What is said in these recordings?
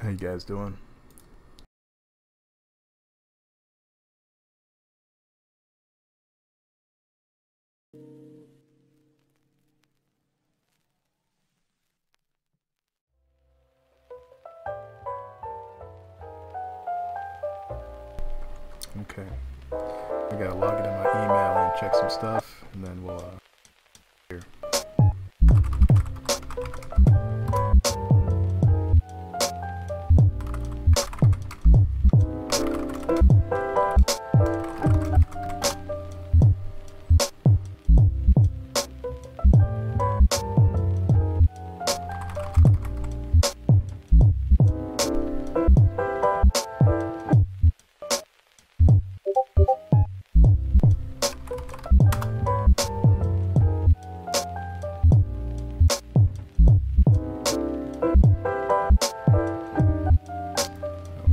How you guys doing? Okay. I gotta log into my email and check some stuff, and then we'll here.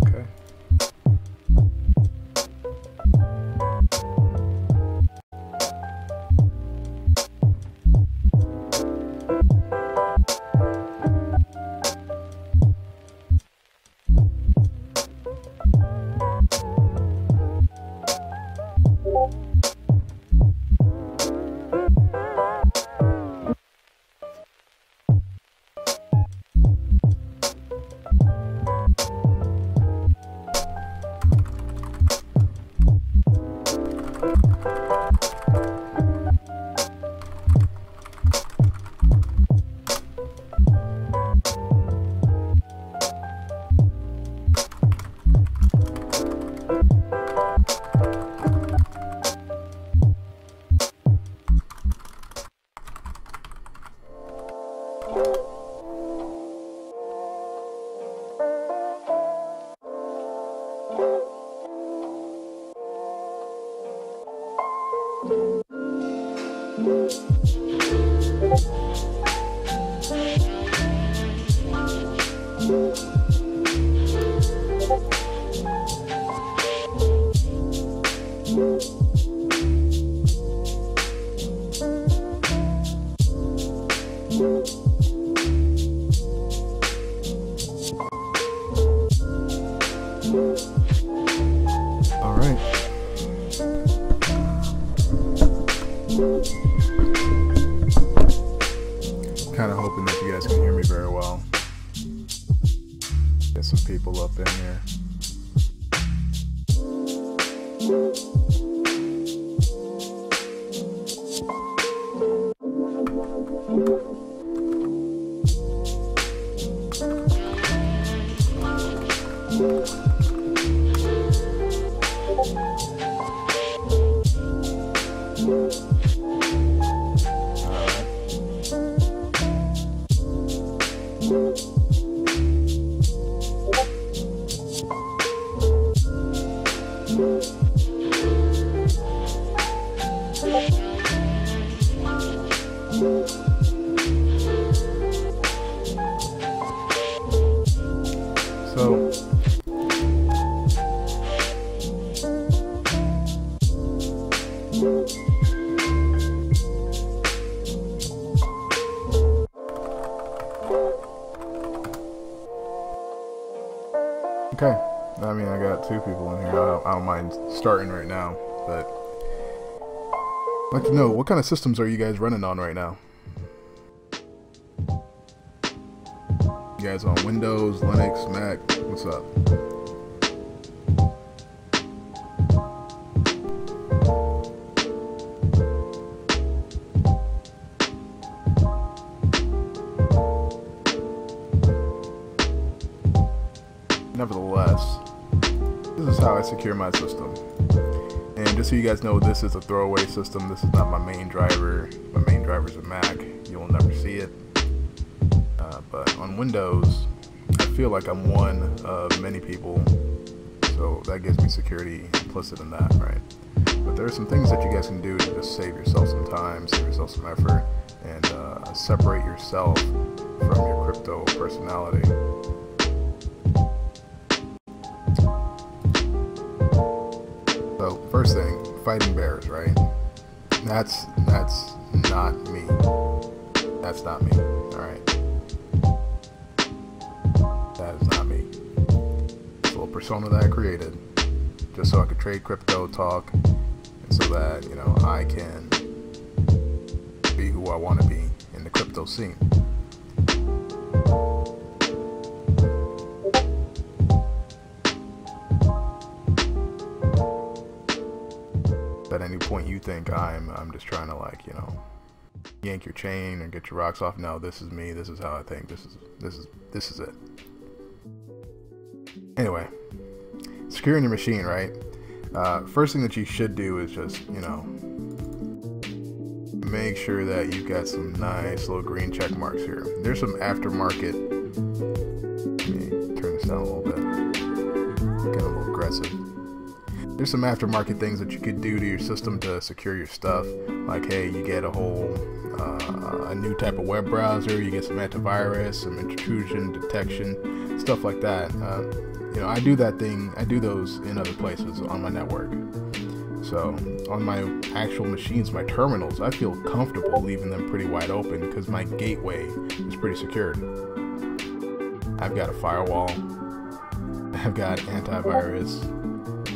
Okay. All right. Kind of hoping that you guys can hear me very well. Get some people up in here. So okay, I mean, I got two people in here. I don't mind starting right now, but I'd like to know, what kind of systems are you guys running on right now? You guys on Windows, Linux, Mac? What's up? Nevertheless, this is how I secure my system. And just so you guys know, this is a throwaway system. This is not my main driver. My main driver is a Mac. You'll never see it. But on Windows, I feel like I'm one of many people, so that gives me security implicit in that, right? But there are some things that you guys can do to just save yourself some time, save yourself some effort, and separate yourself from your crypto personality. So first thing, fighting bears, right? That's not me. That's not me. All right. That is not me. It's a little persona that I created just so I could trade crypto, talk, and so that, you know, I can be who I want to be in the crypto scene. At any point you think I'm just trying to, like, you know, yank your chain or get your rocks off. No, this is me. This is how I think. This is it. Anyway, securing your machine, right? First thing that you should do is just, you know, make sure that you've got some nice little green check marks here. There's some aftermarket. Let me turn this down a little bit. Getting a little aggressive. There's some aftermarket things that you could do to your system to secure your stuff. Like, hey, you get a whole a new type of web browser, you get some antivirus, some intrusion detection, stuff like that. You know, I do those in other places on my network. So on my actual machines, my terminals, I feel comfortable leaving them pretty wide open because my gateway is pretty secured. I've got a firewall, I've got antivirus,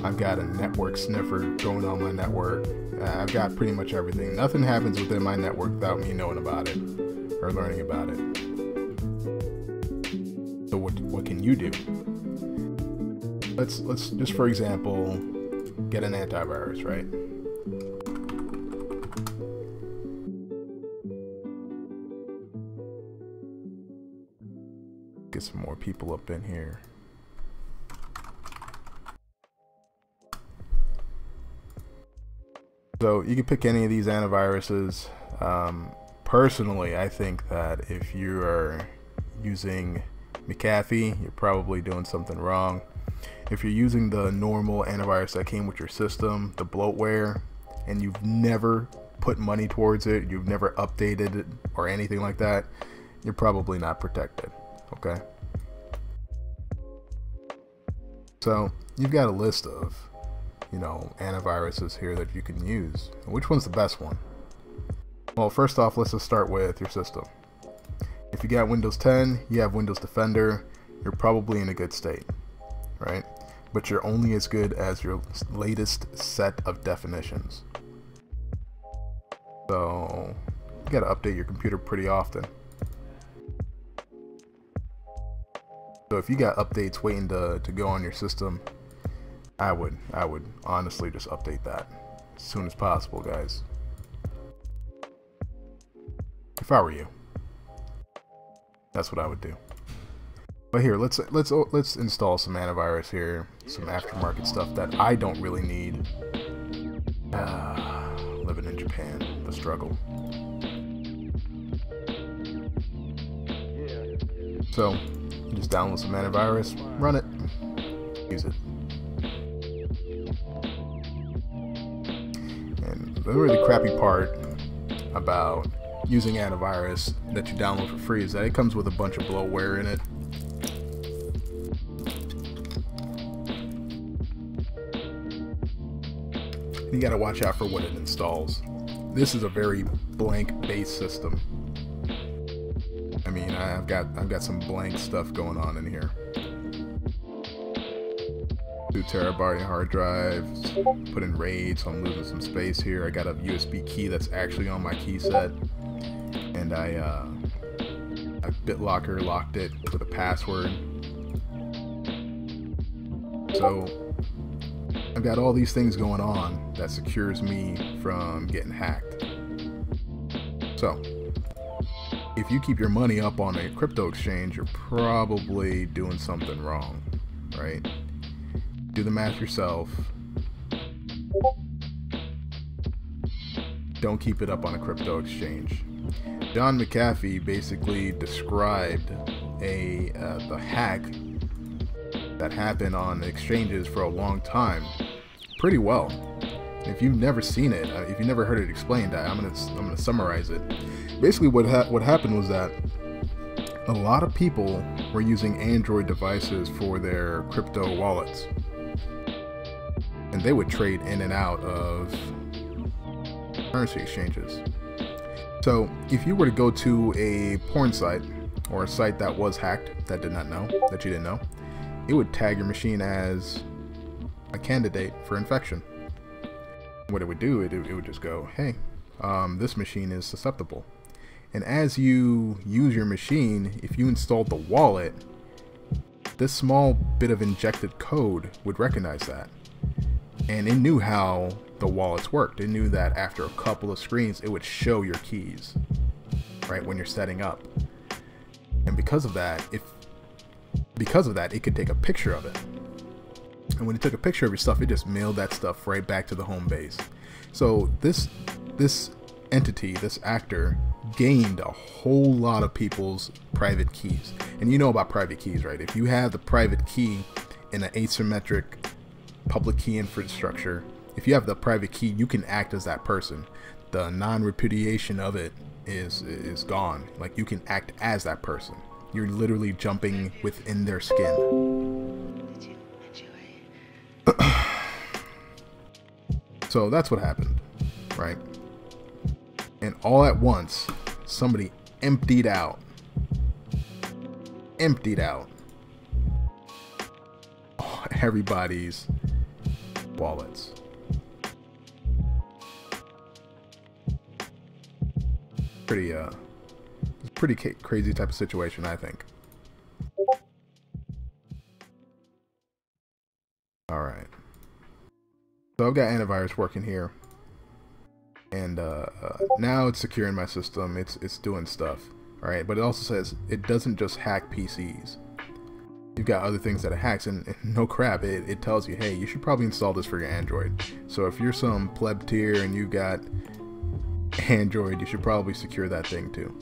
I've got a network sniffer going on my network. I've got pretty much everything. Nothing happens within my network without me knowing about it or learning about it. So what can you do? Let's just, for example, get an antivirus, right? Get some more people up in here. So you can pick any of these antiviruses. Personally, I think that if you are using McAfee, you're probably doing something wrong. If you're using the normal antivirus that came with your system, the bloatware, and you've never put money towards it, you've never updated it or anything like that, you're probably not protected, okay? So you've got a list of, you know, antiviruses here that you can use. Which one's the best one? Well, first off, let's just start with your system. If you got Windows 10, you have Windows Defender, you're probably in a good state, right? But you're only as good as your latest set of definitions. So you gotta update your computer pretty often. So if you got updates waiting to go on your system, I would honestly just update that as soon as possible, guys. If I were you, that's what I would do. But here, let's install some antivirus here, some aftermarket stuff that I don't really need. Living in Japan, the struggle. So, you just download some antivirus, run it, use it. And the really crappy part about using antivirus that you download for free is that it comes with a bunch of bloatware in it. You gotta watch out for what it installs. This is a very blank base system. I mean, I've got some blank stuff going on in here. 2 terabyte hard drives, put in RAID, so I'm losing some space here. I got a USB key that's actually on my key set, and I BitLocker locked it with a password. So I've got all these things going on that secures me from getting hacked. So if you keep your money up on a crypto exchange, you're probably doing something wrong, right? Do the math yourself. Don't keep it up on a crypto exchange. John McAfee basically described the hack that happened on exchanges for a long time pretty well. If you've never seen it, if you've never heard it explained, I'm gonna summarize it. Basically, what happened was that a lot of people were using Android devices for their crypto wallets, and they would trade in and out of currency exchanges. So if you were to go to a porn site or a site that was hacked that you didn't know, it would tag your machine as a candidate for infection. What it would do, it would just go, hey, this machine is susceptible. And as you use your machine, if you installed the wallet, this small bit of injected code would recognize that. And it knew how the wallets worked. It knew that after a couple of screens, it would show your keys, right, when you're setting up. And because of that, it could take a picture of it. And when it took a picture of your stuff, it just mailed that stuff right back to the home base. So this entity, this actor, gained a whole lot of people's private keys. And you know about private keys, right? If you have the private key in an asymmetric public key infrastructure, if you have the private key, you can act as that person. The non-repudiation of it is gone. Like, you can act as that person. You're literally jumping within their skin. So that's what happened, right? And all at once, somebody emptied out everybody's wallets. Pretty crazy type of situation, I think. All right. So I've got antivirus working here, and now it's securing my system. It's doing stuff. All right, but it also says it doesn't just hack PCs. You've got other things that it hacks, and no crap, it tells you, hey, you should probably install this for your Android. So if you're some pleb tier and you've got Android, you should probably secure that thing too.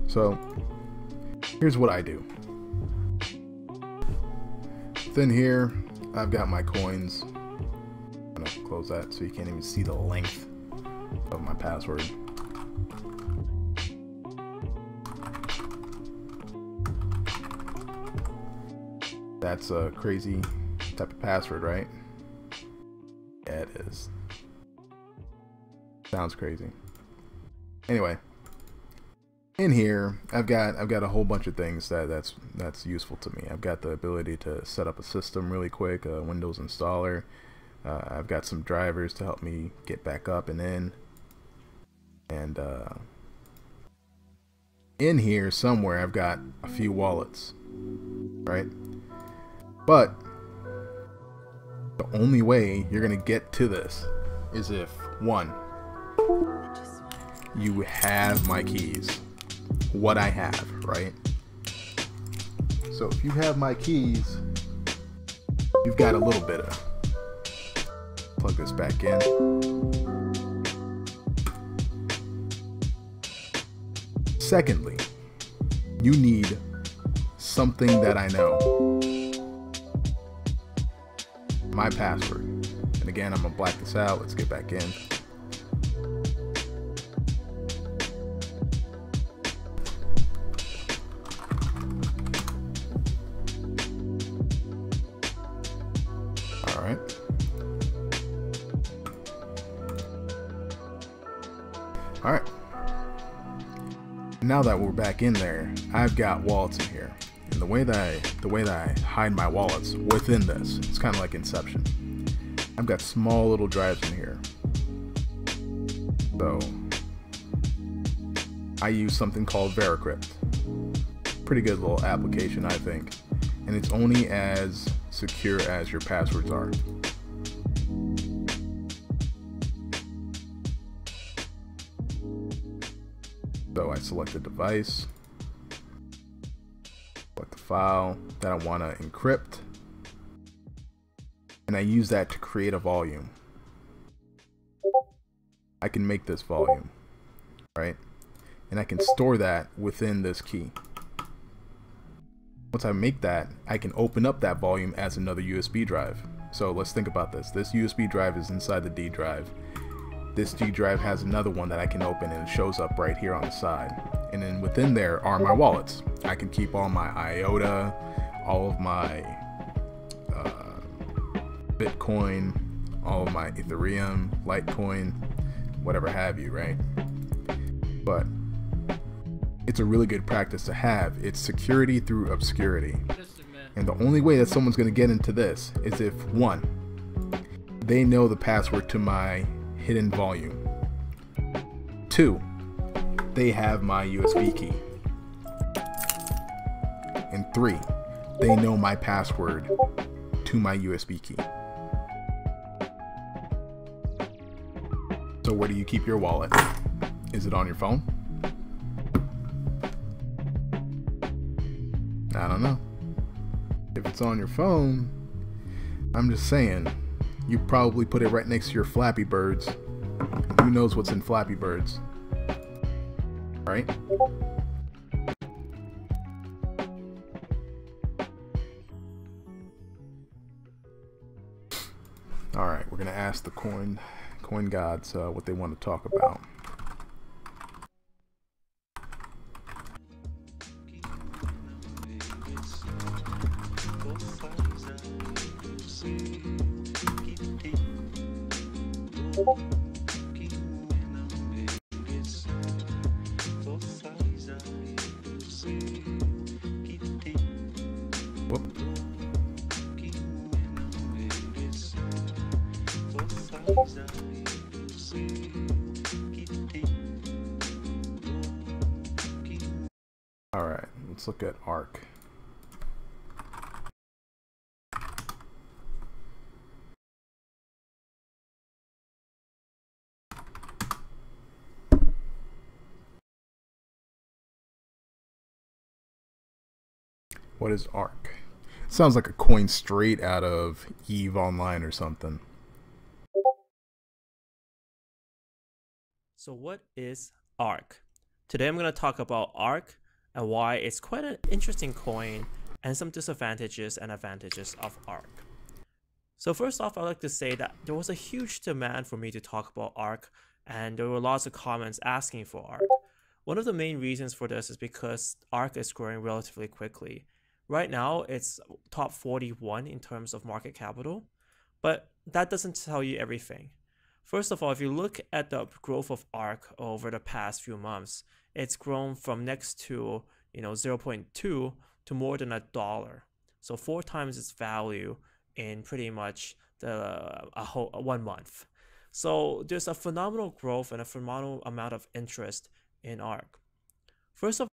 So here's what I do. Then here I've got my coins. I'm gonna close that so you can't even see the length of my password. That's a crazy type of password, right? Yeah, it is. Sounds crazy. Anyway, in here I've got a whole bunch of things that's useful to me. I've got the ability to set up a system really quick, a Windows installer. I've got some drivers to help me get back up and in. And in here somewhere I've got a few wallets, right? But the only way you're gonna get to this is if, one, you have my keys, what I have, right? So if you have my keys, you've got a little bit of. Plug this back in. Secondly, you need something that I know. My password. And again, I'm gonna black this out. Let's get back in. All right. All right. Now that we're back in there, I've got wallets in here. And the way that I hide my wallets within this, it's kind of like Inception. I've got small little drives in here. So I use something called Veracrypt. Pretty good little application, I think. And it's only as secure as your passwords are. So I select the device, select the file that I want to encrypt, and I use that to create a volume. I can make this volume, right? And I can store that within this key. Once I make that, I can open up that volume as another USB drive. So let's think about this. This USB drive is inside the D drive. This D drive has another one that I can open, and it shows up right here on the side. And then within there are my wallets. I can keep all my IOTA, all of my Bitcoin, all of my Ethereum, Litecoin, whatever have you, right? But it's a really good practice to have. It's security through obscurity. And the only way that someone's going to get into this is if, one, they know the password to my hidden volume. Two, they have my USB key. And three, they know my password to my USB key. So where do you keep your wallet? Is it on your phone? I don't know. If it's on your phone, I'm just saying, you probably put it right next to your Flappy Birds. Who knows what's in Flappy Birds? Right? Alright, we're gonna ask the coin gods what they want to talk about. Whoop. All right, let's look at ARK. What is ARK? Sounds like a coin straight out of EVE Online or something. So what is ARK? Today I'm going to talk about ARK and why it's quite an interesting coin and some disadvantages and advantages of ARK. So first off, I'd like to say that there was a huge demand for me to talk about ARK, and there were lots of comments asking for ARK. One of the main reasons for this is because ARK is growing relatively quickly. Right now, it's top 41 in terms of market capital, but that doesn't tell you everything. First of all, if you look at the growth of ARK over the past few months, it's grown from next to 0.2 to more than $1. So 4 times its value in pretty much a whole 1 month. So there's a phenomenal growth and a phenomenal amount of interest in ARK. First of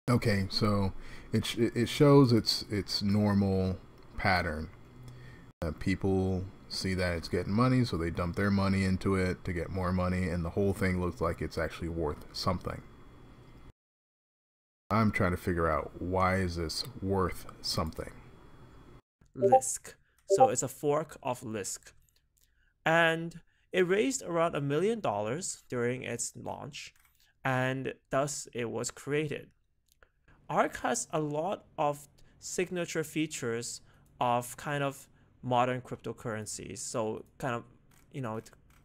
Okay, so it shows its normal pattern. People see that it's getting money, so they dump their money into it to get more money, and the whole thing looks like it's actually worth something. I'm trying to figure out, why is this worth something? Lisk. So it's a fork of Lisk. And it raised around $1 million during its launch, and thus it was created. ARK has a lot of signature features of kind of modern cryptocurrencies. So kind of,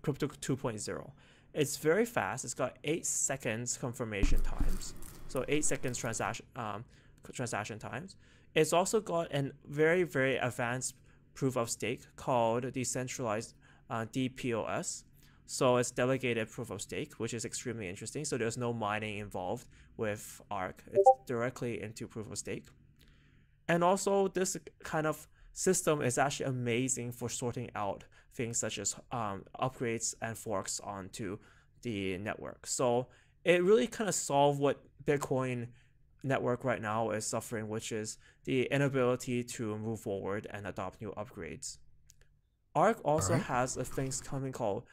crypto 2.0. It's very fast. It's got 8 seconds confirmation times. So 8 seconds transaction times. It's also got a very, very advanced proof of stake called decentralized DPoS. So it's delegated proof of stake, which is extremely interesting. So there's no mining involved with ARK. It's directly into proof of stake. And also this kind of system is actually amazing for sorting out things such as upgrades and forks onto the network. So it really kind of solved what Bitcoin network right now is suffering, which is the inability to move forward and adopt new upgrades. ARK also has a thing coming called,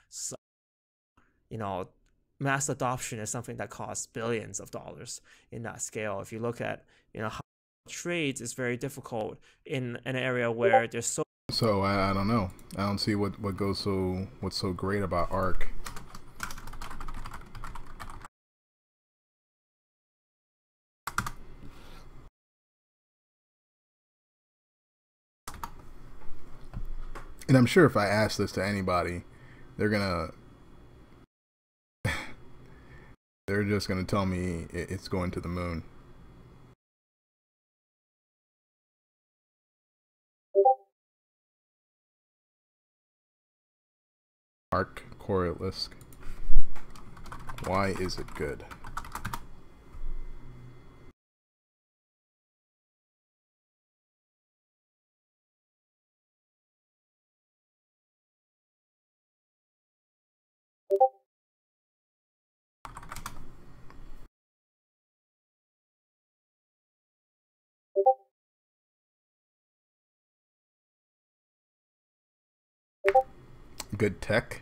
mass adoption is something that costs billions of dollars in that scale. If you look at, how trades is very difficult in an area where there's so I don't know. I don't see what's so great about ARK. And I'm sure if I ask this to anybody, they're gonna they're just gonna tell me it's going to the moon. Arc Corelisk. Why is it good? Good tech.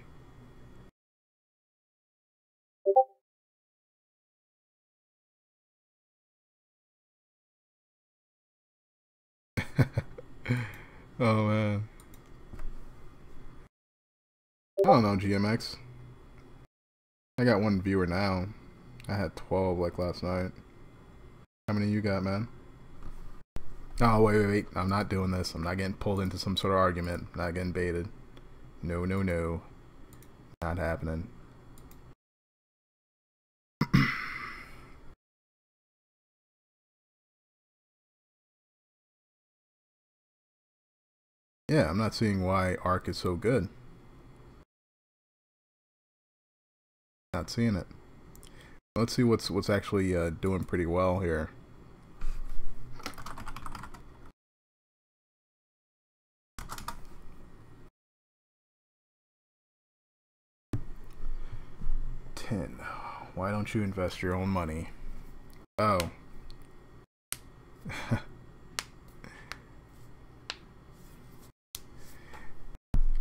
Oh man. I don't know, GMX. I got one viewer now. I had 12 like last night. How many you got, man? Oh, wait. I'm not doing this. I'm not getting pulled into some sort of argument. I'm not getting baited. No. Not happening. Yeah, I'm not seeing why Arc is so good. Not seeing it. Let's see what's actually doing pretty well here. Why don't you invest your own money? Oh.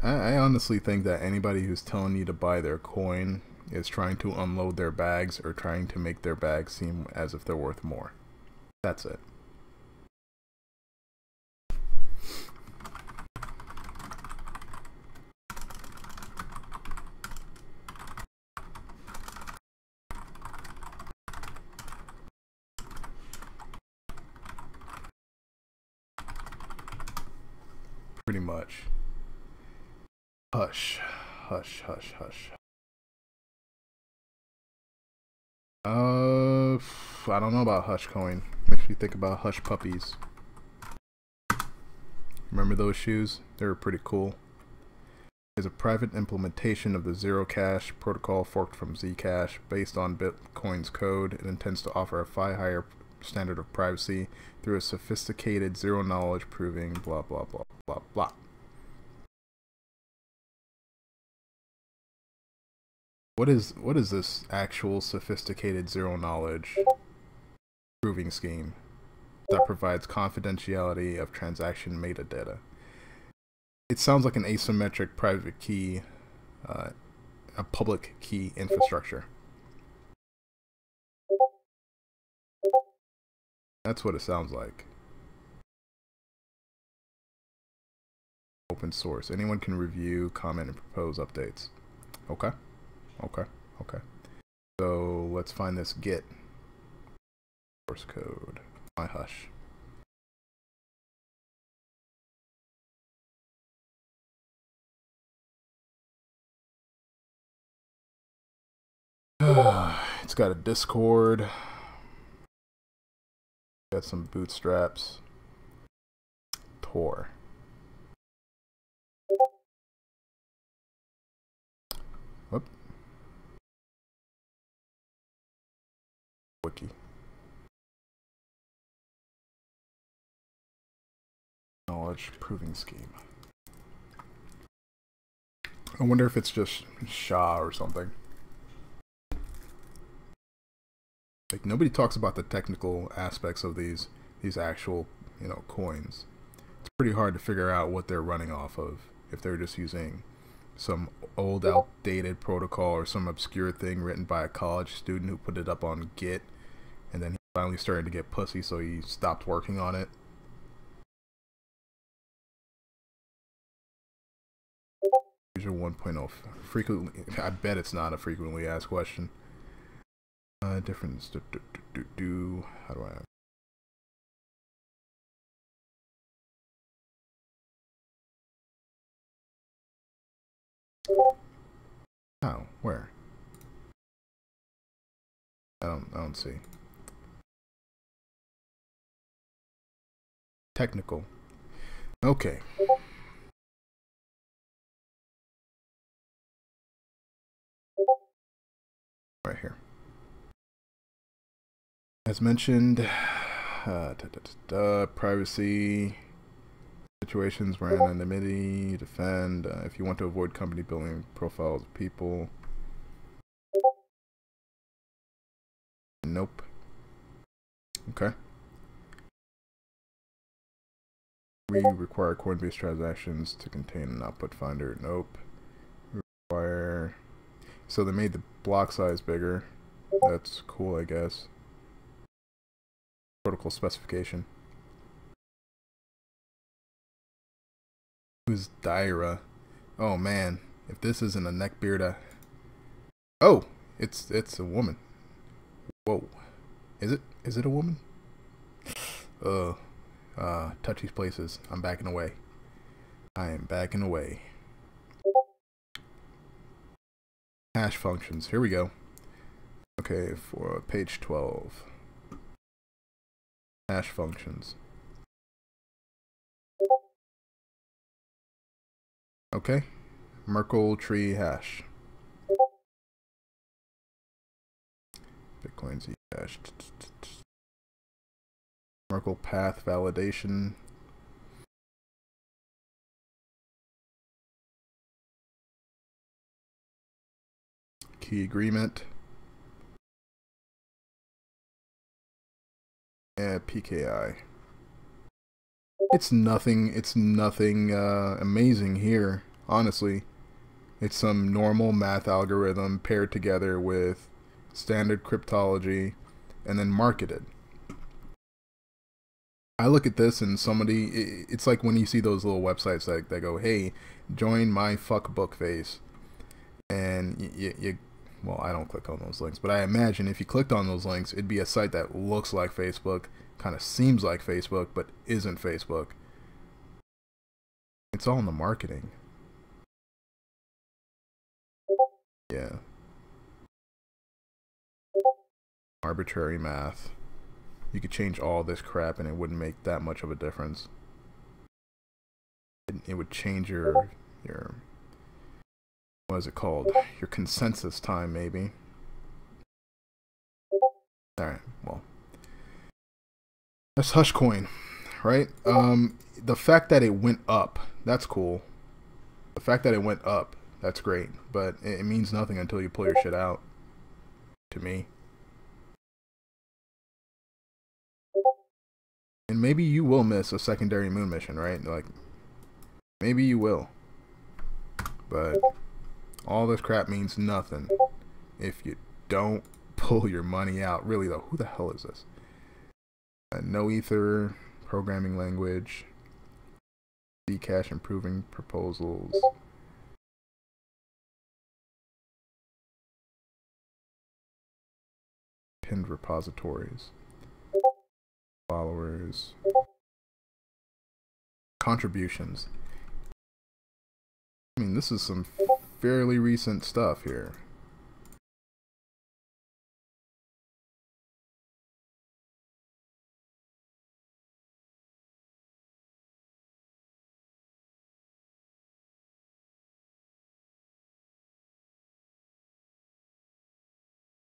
I honestly think that anybody who's telling you to buy their coin is trying to unload their bags or trying to make their bags seem as if they're worth more. That's it. Pretty much. Hush. I don't know about Hush Coin. Makes me think about Hush Puppies. Remember those shoes? They were pretty cool. Is a private implementation of the Zero Cash protocol forked from Zcash based on Bitcoin's code. It intends to offer a far higher standard of privacy through a sophisticated zero knowledge proving blah blah blah blah blah. What is this actual sophisticated zero knowledge proving scheme that provides confidentiality of transaction metadata? It sounds like an asymmetric private key, a public key infrastructure. That's what it sounds like. Open source. Anyone can review, comment, and propose updates. Okay. So let's find this Git source code. My hush. It's got a Discord. Got some bootstraps. Tor. Whoop. Wiki. Knowledge proving scheme. I wonder if it's just SHA or something. Like, nobody talks about the technical aspects of these actual, coins. It's pretty hard to figure out what they're running off of, if they're just using some old outdated protocol or some obscure thing written by a college student who put it up on Git and then he finally started to get pussy, so he stopped working on it. User 1.0 frequently. I bet it's not a frequently asked question. Difference. How do I? Oh, where? I don't see. Technical. Okay. Right here. As mentioned, privacy situations where anonymity, defend, if you want to avoid company building profiles of people. Nope. Okay. We require Coinbase transactions to contain an output finder. Nope. Require. So they made the block size bigger. That's cool, I guess. Protocol specification. Who's Daira? Oh man, if this isn't a neckbeard, oh, it's a woman. Whoa, is it a woman? Touchy places. I'm backing away. I am backing away. Hash functions. Here we go. Okay, for page 12. Hash functions. Okay. Merkle tree hash. Bitcoin Z hash. Merkle path validation. Key agreement. Yeah, PKI. It's nothing amazing here, honestly. It's some normal math algorithm paired together with standard cryptology and then marketed. I look at this and it's like when you see those little websites that go, hey, join my fuckbook face. And well, I don't click on those links, but I imagine if you clicked on those links, it'd be a site that looks like Facebook, kind of seems like Facebook, but isn't Facebook. It's all in the marketing. Yeah. Arbitrary math. You could change all this crap and it wouldn't make that much of a difference. It would change your what is it called? Your consensus time, maybe. Alright, well. That's Hushcoin, right? The fact that it went up, that's cool. The fact that it went up, that's great. But it means nothing until you pull your shit out. To me. And maybe you will miss a secondary moon mission, right? Like, maybe you will. But all this crap means nothing if you don't pull your money out. Really though, who the hell is this? No Ether, programming language, Zcash improving proposals. Pinned repositories. Followers. Contributions. I mean, this is some fairly recent stuff here.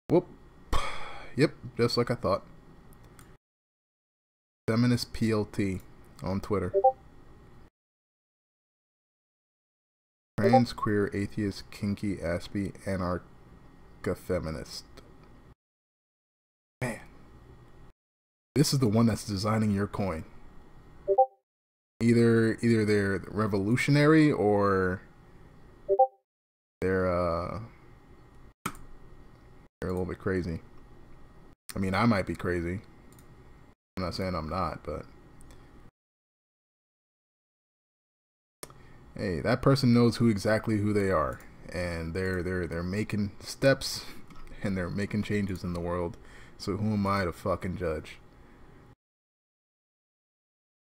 Whoop. Yep, just like I thought. Feminist PLT on Twitter. Trans, queer, atheist, kinky, aspie, anarcha-feminist. Man. This is the one that's designing your coin. Either they're revolutionary or they're a little bit crazy. I mean, I might be crazy. I'm not saying I'm not, but hey, that person knows who they are, and they're making steps and they're making changes in the world. So who am I to fucking judge?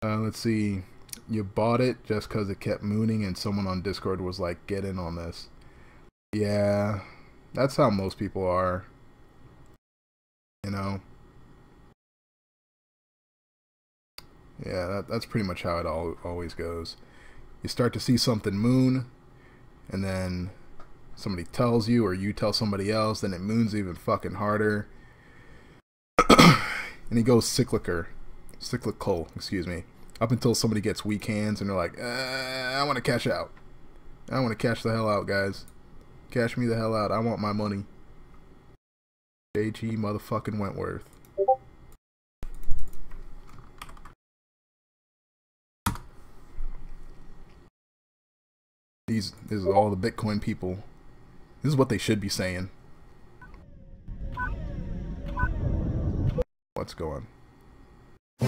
Let's see. you bought it just because it kept mooning and someone on Discord was like, get in on this. Yeah, that's how most people are. You know? Yeah, that's pretty much how it always goes. You start to see something moon, and then somebody tells you, or you tell somebody else, then it moons even fucking harder. And he goes cyclical, excuse me, up until somebody gets weak hands and they're like, I want to cash out. I want to cash the hell out, guys. Cash me the hell out. I want my money. JG motherfucking Wentworth. This is all the Bitcoin people. This is what they should be saying. What's going? I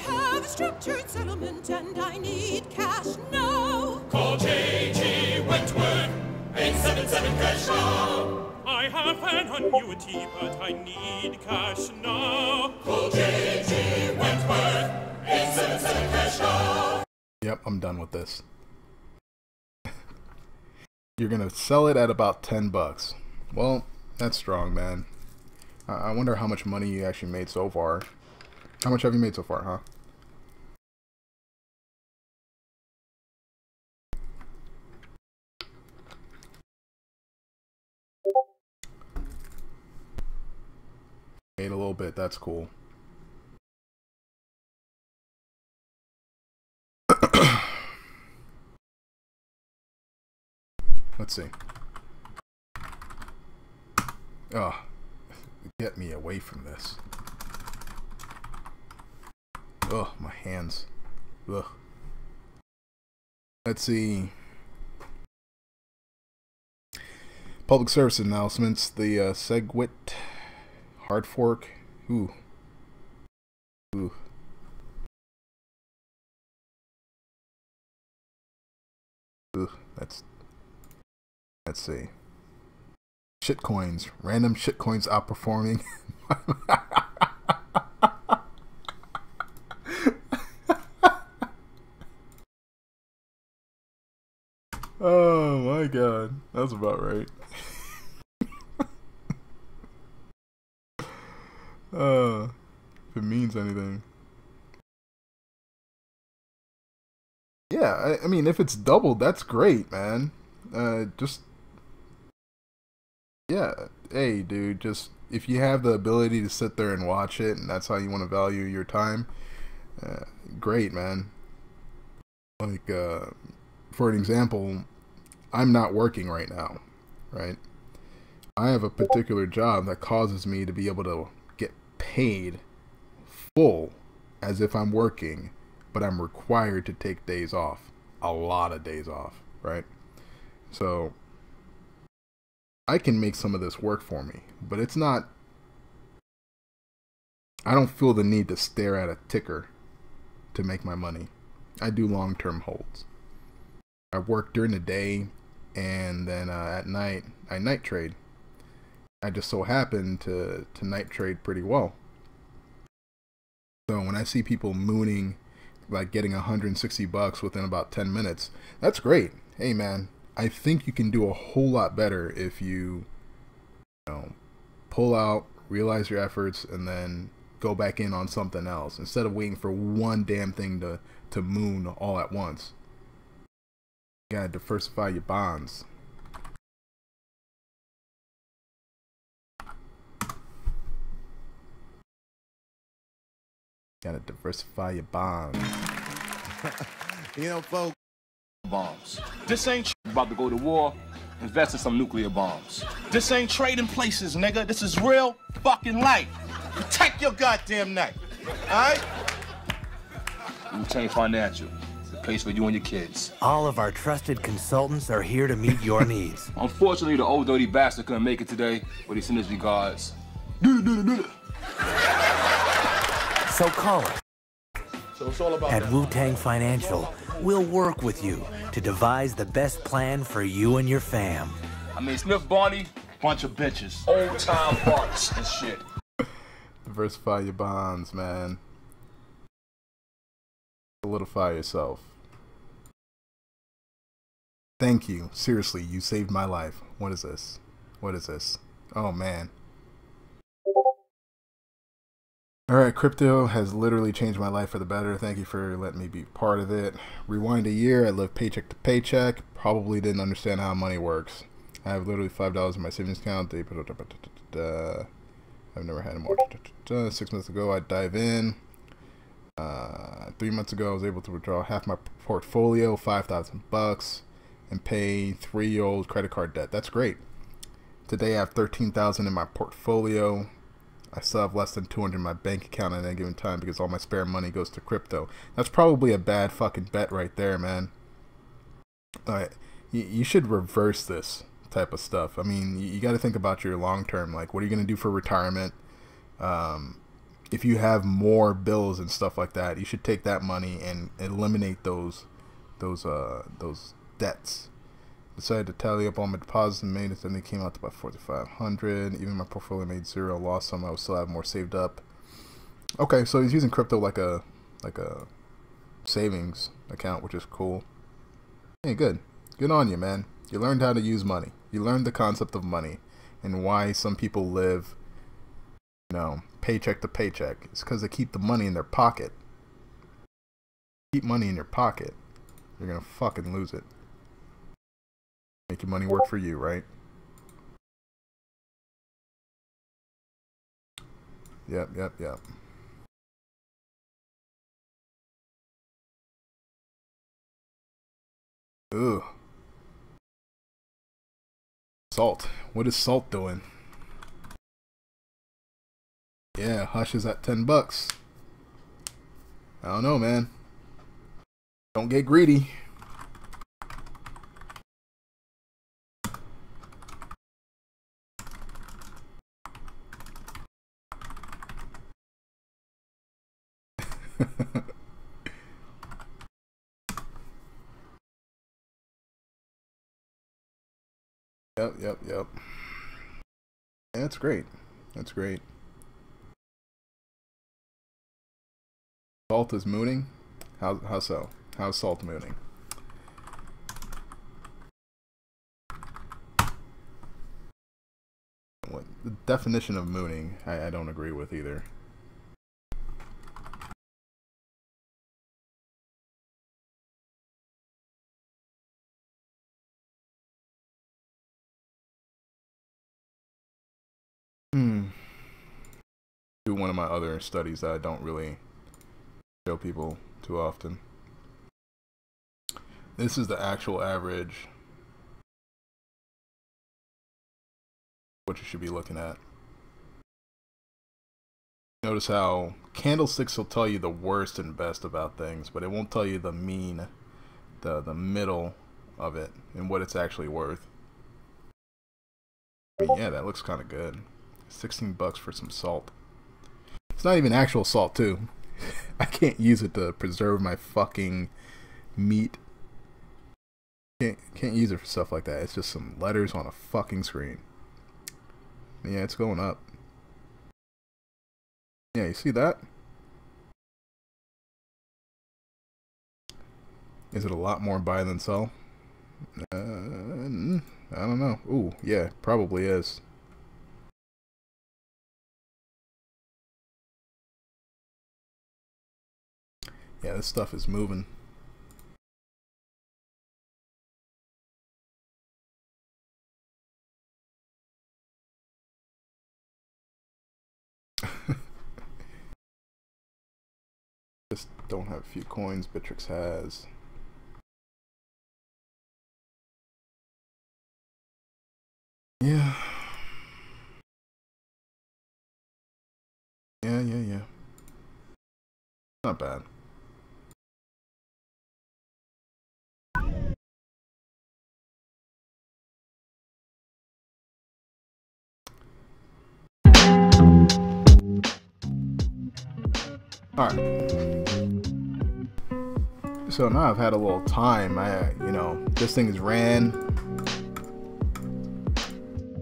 have a structured settlement and I need cash now. Call J.G. Wentworth, 877 cash now. I have an annuity, but I need cash now. Call J.G. Wentworth, 877 cash now. Yep, I'm done with this. You're gonna sell it at about $10. Well, that's strong, man. I wonder how much money you actually made so far. How much have you made so far, huh? Made a little bit, that's cool. Let's see. Oh, get me away from this. Ugh, my hands. Ugh. Let's see. Public service announcements. The SegWit hard fork. Ooh. Ooh. Ooh, that's... Let's see. Shitcoins. Random shitcoins outperforming. Oh my god. That's about right. If it means anything. Yeah, I mean, if it's doubled, that's great, man. Just... Yeah, hey, dude, just... If you have the ability to sit there and watch it, and that's how you want to value your time, great, man. Like, for an example, I'm not working right now, right? I have a particular job that causes me to be able to get paid full as if I'm working, but I'm required to take days off. A lot of days off, right? So I can make some of this work for me, but it's not... I don't feel the need to stare at a ticker to make my money. I do long-term holds. I work during the day, and then at night, I night trade. I just so happen to night trade pretty well. So when I see people mooning, like getting $160 within about 10 minutes, that's great. Hey man, I think you can do a whole lot better if you know, pull out, realize your efforts, and then go back in on something else instead of waiting for one damn thing to moon all at once. You gotta diversify your bonds. Gotta diversify your bonds. You know, folks, bombs. This ain't about to go to war. Invest in some nuclear bombs. This ain't trading places, nigga. This is real fucking life. Protect your goddamn neck. All right? Wu-Tang Financial. The place for you and your kids. All of our trusted consultants are here to meet your needs. Unfortunately, the old dirty bastard couldn't make it today, but he sent his regards. So call us. So it's all about At that. Wu-Tang Financial, we'll work with you to devise the best plan for you and your fam. I mean, Smith Barney, bunch of bitches. Old time farts and shit. Diversify your bonds, man. Solidify yourself. Thank you. Seriously, you saved my life. What is this? What is this? Oh, man. Alright, crypto has literally changed my life for the better. Thank you for letting me be part of it. Rewind a year, I lived paycheck to paycheck. Probably didn't understand how money works. I have literally $5 in my savings account. I've never had more. 6 months ago, I dive in. 3 months ago, I was able to withdraw half my portfolio, $5,000, and pay 3-year-old credit card debt. That's great. Today, I have $13,000 in my portfolio. I still have less than $200 in my bank account at any given time because all my spare money goes to crypto. That's probably a bad fucking bet right there, man. You should reverse this type of stuff. I mean, you got to think about your long term. Like, what are you going to do for retirement? If you have more bills and stuff like that, you should take that money and eliminate those debts. Decided to tally up all my deposits and made it, and they came out to about $4,500. Even my portfolio made zero, lost some. I would still have more saved up. Okay, so he's using crypto like a savings account, which is cool. Hey, good on you, man. You learned how to use money. You learned the concept of money and why some people live, you know, paycheck to paycheck. It's because they keep the money in their pocket. Keep money in your pocket, you're gonna fucking lose it. Make your money work for you, right? Yep. Ugh. Salt. What is Salt doing? Yeah, Hush is at $10. I don't know, man. Don't get greedy. Yep. Yeah, that's great. That's great. Salt is mooning? How so? How's Salt mooning? What the definition of mooning, I don't agree with either. Do one of my other studies that I don't really show people too often. This is the actual average. What you should be looking at. Notice how candlesticks will tell you the worst and best about things, but it won't tell you the mean, the middle of it and what it's actually worth. I mean, yeah, that looks kind of good. $16 for some salt. It's not even actual salt, too. I can't use it to preserve my fucking meat. Can't use it for stuff like that. It's just some letters on a fucking screen. Yeah, it's going up. Yeah, you see that? Is it a lot more buy than sell? I don't know. Ooh, yeah, probably is. Yeah, this stuff is moving. Just don't have a few coins. Bittrex has. Yeah. Yeah. Not bad. Alright. So now I've had a little time. You know, this thing is ran.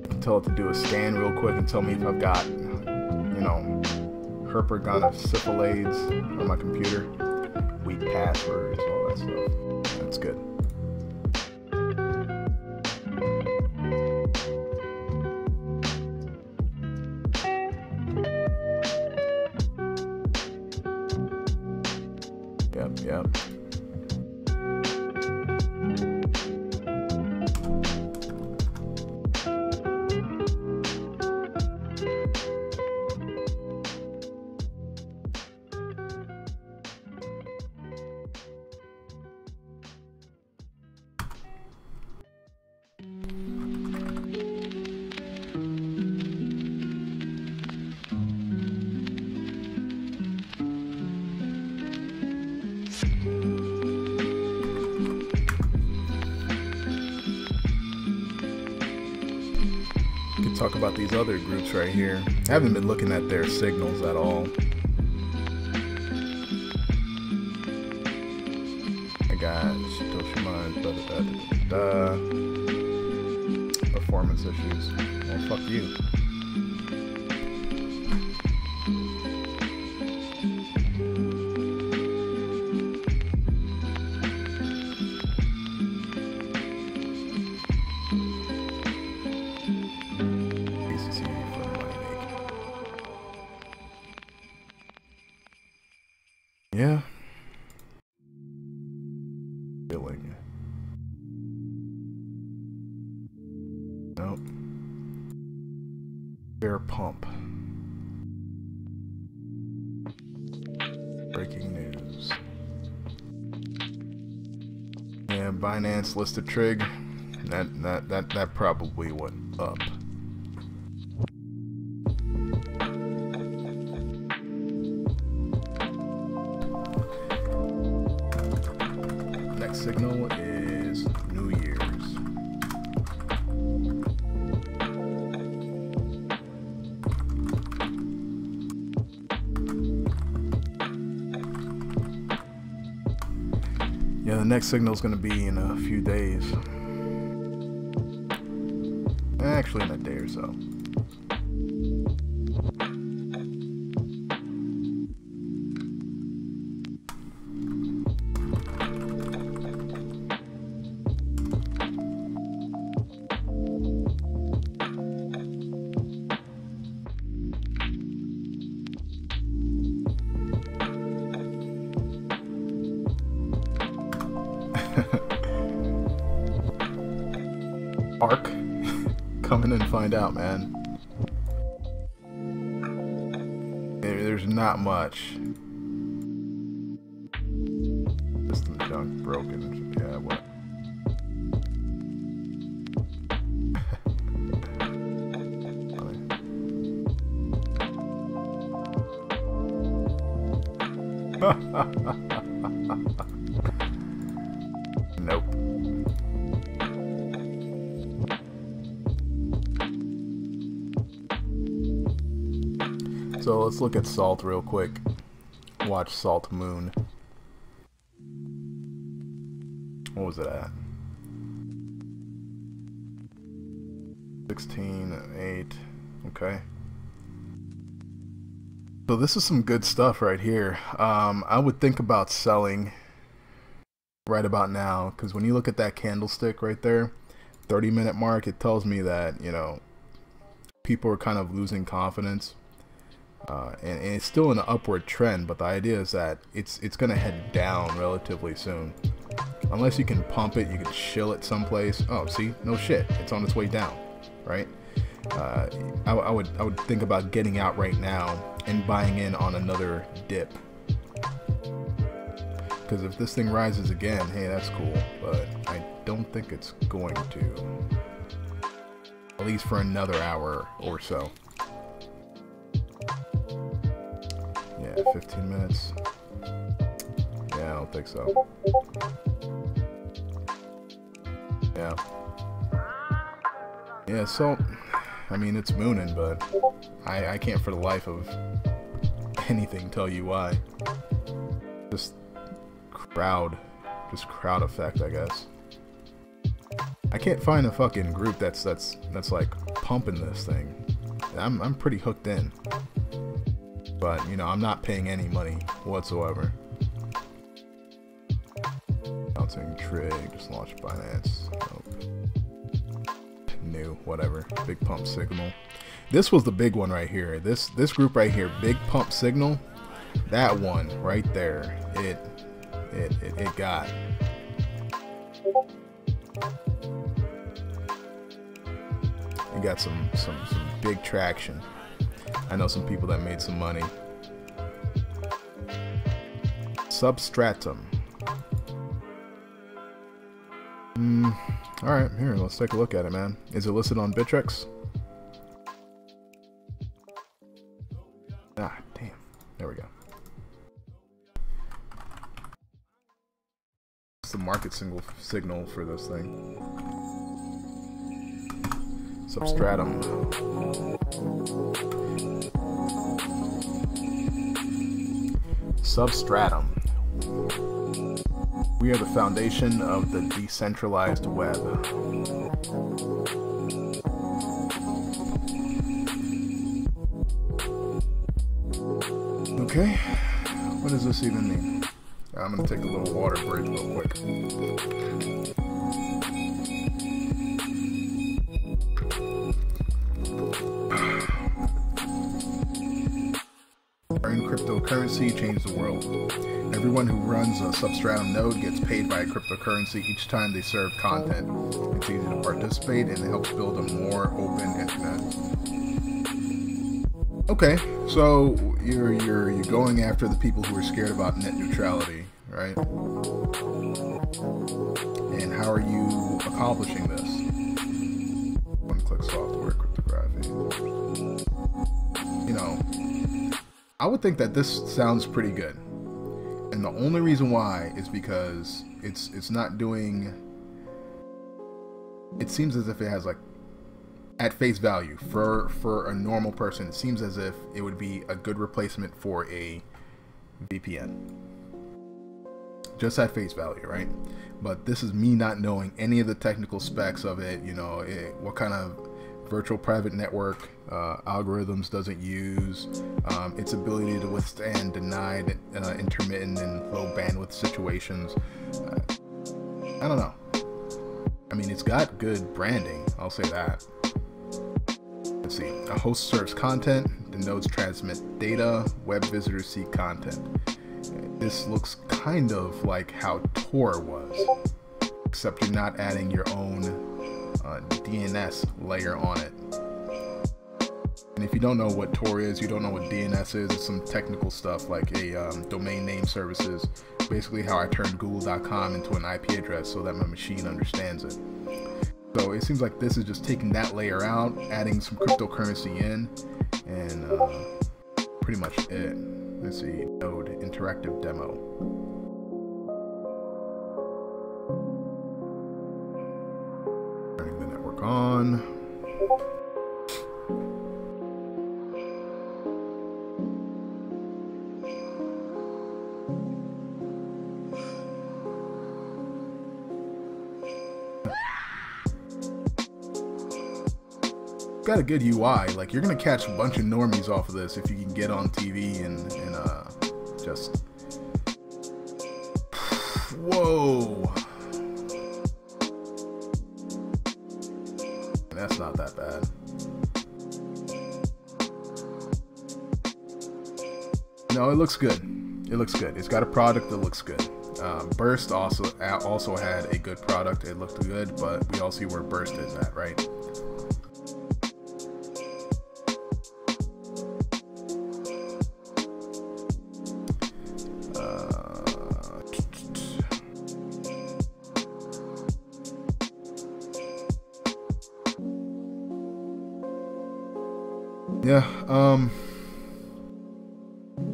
I can tell it to do a scan real quick and tell me if I've got, you know, herpetogonosyphilades on my computer. weak passwords, all that stuff. That's good. Yep. Talk about these other groups right here. I haven't been looking at their signals at all. I got performance issues. Well, fuck you. Yeah. Billing. Nope. Fair pump. Breaking news. Yeah, Binance listed trig. That probably went up. Signal is New Year's. Yeah, the next signal is going to be in a few days. Actually, in a day or so. Arc, come in and find out, man. There's not much. System junk broken. Yeah, what? Nope. So let's look at Salt real quick. Watch Salt Moon. What was it at? 16.8. Okay. So this is some good stuff right here. I would think about selling right about now, because when you look at that candlestick right there, 30-minute mark, it tells me that, you know, people are kind of losing confidence. And it's still in an upward trend, but the idea is that it's going to head down relatively soon. Unless you can pump it, you can shill it someplace. Oh, see? No shit. It's on its way down, right? I would think about getting out right now and buying in on another dip. Because if this thing rises again, hey, that's cool. But I don't think it's going to. At least for another hour or so. Yeah, 15 minutes. Yeah, I don't think so. Yeah. Yeah, so, I mean, it's mooning, but I can't for the life of anything tell you why. Just crowd effect, I guess. I can't find a fucking group that's like pumping this thing. I'm pretty hooked in. But, you know, I'm not paying any money whatsoever. announcing Trig just launched Binance. New, whatever. Big Pump Signal. This was the big one right here. This group right here, Big Pump Signal. That one right there. It got. It got some big traction. I know some people that made some money. Substratum. Alright, here, let's take a look at it, man. Is it listed on Bittrex? Ah, damn. There we go. What's the market signal for this thing? Substratum. Substratum. We are the foundation of the decentralized web. Okay, what does this even mean? I'm gonna take a little water break real quick. Cryptocurrency changed the world. Everyone who runs a Substratum node gets paid by a cryptocurrency each time they serve content. It's easy to participate and it helps build a more open internet. Okay, so you're going after the people who are scared about net neutrality, right? And how are you accomplishing this? One-click software cryptography. You know, I would think that this sounds pretty good. And the only reason why is because it's not doing, it seems as if it has, like, at face value for a normal person, it seems as if it would be a good replacement for a VPN. Just at face value, right? But this is me not knowing any of the technical specs of it, you know, what kind of virtual private network algorithms does it use, its ability to withstand denied, intermittent and low bandwidth situations. I don't know. I mean, it's got good branding, I'll say that. Let's see. A host serves content, the nodes transmit data, web visitors see content. This looks kind of like how Tor was, except you're not adding your own DNS layer on it. And if you don't know what Tor is, you don't know what DNS is, it's some technical stuff like a domain name services. Basically how I turned google.com into an IP address so that my machine understands it. So it seems like this is just taking that layer out, adding some cryptocurrency in, and pretty much it. Let's see, node interactive demo. Turning the network on. Got a good UI. Like, you're gonna catch a bunch of normies off of this if you can get on TV and just whoa. That's not that bad. No, it looks good. It looks good. It's got a product that looks good. Burst also had a good product. It looked good, but we all see where Burst is at, right? Yeah,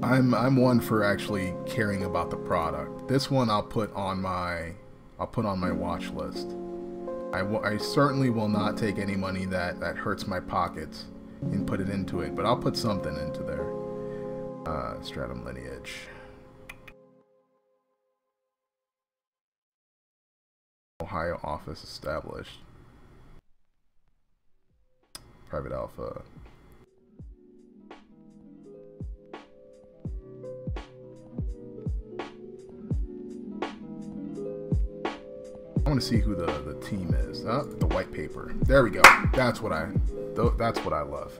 I'm one for actually caring about the product. This one I'll put on my watch list. I certainly will not take any money that hurts my pockets and put it into it, but I'll put something into there. Stratum Lineage. Ohio office established. Private alpha. want to see who the team is. The white paper. There we go. That's what I love.